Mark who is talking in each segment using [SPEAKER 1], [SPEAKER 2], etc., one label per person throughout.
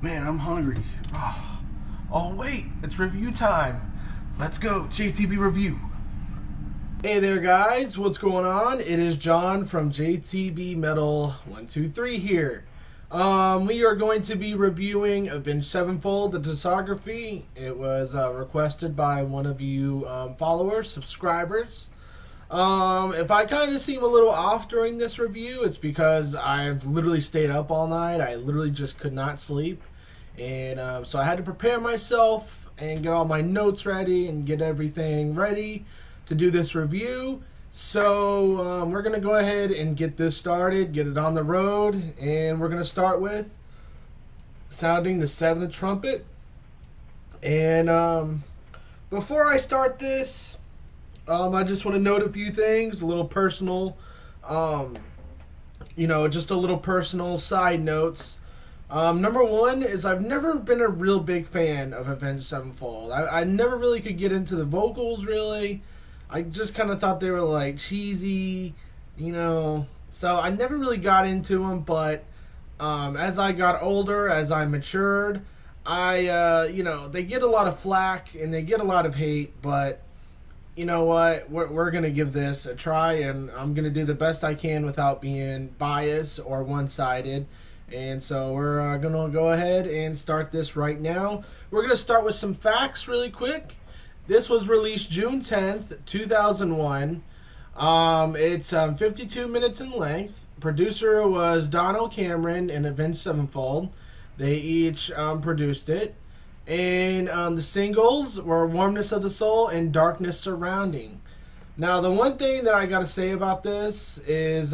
[SPEAKER 1] Man, I'm hungry. Oh, wait, it's review time. Let's go, JTB Review. Hey there, guys. What's going on? It is John from JTB Metal 123 here. We are going to be reviewing Avenged Sevenfold, the discography. It was requested by one of you followers, subscribers. If I kind of seem a little off during this review, it's because I've literally stayed up all night. I literally just could not sleep. And so I had to prepare myself and get all my notes ready and get everything ready to do this review. So we're going to go ahead and get this started, get it on the road, and we're going to start with sounding the seventh trumpet. And before I start this, I just want to note a few things, a little personal, just a little personal side notes. Number one is I've never been a real big fan of Avenged Sevenfold. I never really could get into the vocals, really. I just kind of thought they were, like, cheesy, So I never really got into them, but as I got older, as I matured, they get a lot of flack and they get a lot of hate, but you know what? We're going to give this a try, and I'm going to do the best I can without being biased or one-sided. And so we're going to go ahead and start this right now. We're going to start with some facts really quick. This was released June 10th, 2001. It's 52 minutes in length. Producer was Donald Cameron and Avenged Sevenfold. They each produced it. And the singles were Warmness of the Soul and Darkness Surrounding. Now, the one thing that I got to say about this is,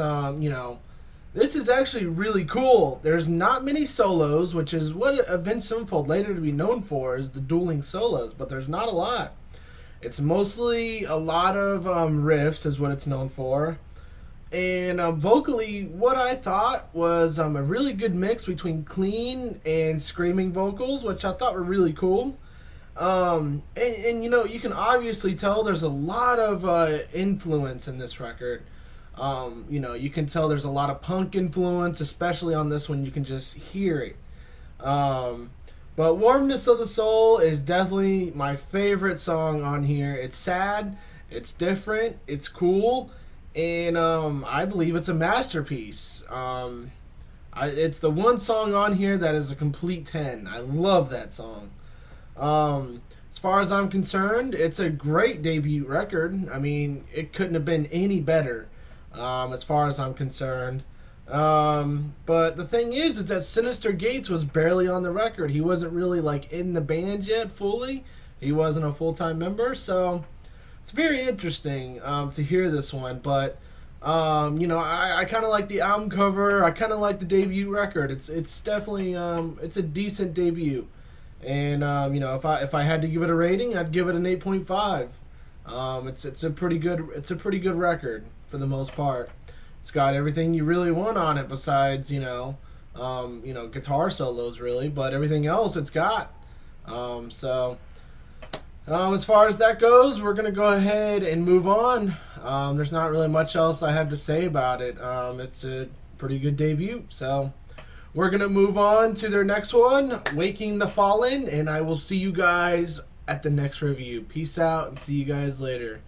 [SPEAKER 1] this is actually really cool. There's not many solos, which is what Avenged Sevenfold later to be known for, is the dueling solos, but there's not a lot. It's mostly a lot of riffs is what it's known for. And vocally, what I thought was a really good mix between clean and screaming vocals, which I thought were really cool. And you can obviously tell there's a lot of influence in this record. You can tell there's a lot of punk influence, especially on this one. You can just hear it. But Warmness of the Soul is definitely my favorite song on here. It's sad, it's different, it's cool, and I believe it's a masterpiece. It's the one song on here that is a complete 10. I love that song. As far as I'm concerned, it's a great debut record. I mean, it couldn't have been any better. As far as I'm concerned. But the thing is that Sinister Gates was barely on the record. He wasn't really in the band yet fully. He wasn't a full-time member, so it's very interesting to hear this one. But I kind of like the album cover. I kind of like the debut record. It's definitely it's a decent debut. And if I had to give it a rating, I'd give it an 8.5. It's a pretty good record for the most part. It's got everything you really want on it besides guitar solos really, but everything else it's got. As far as that goes, we're gonna go ahead and move on. There's not really much else I have to say about it. It's a pretty good debut, so we're gonna move on to their next one, Waking the Fallen, and I will see you guys at the next review. Peace out and see you guys later.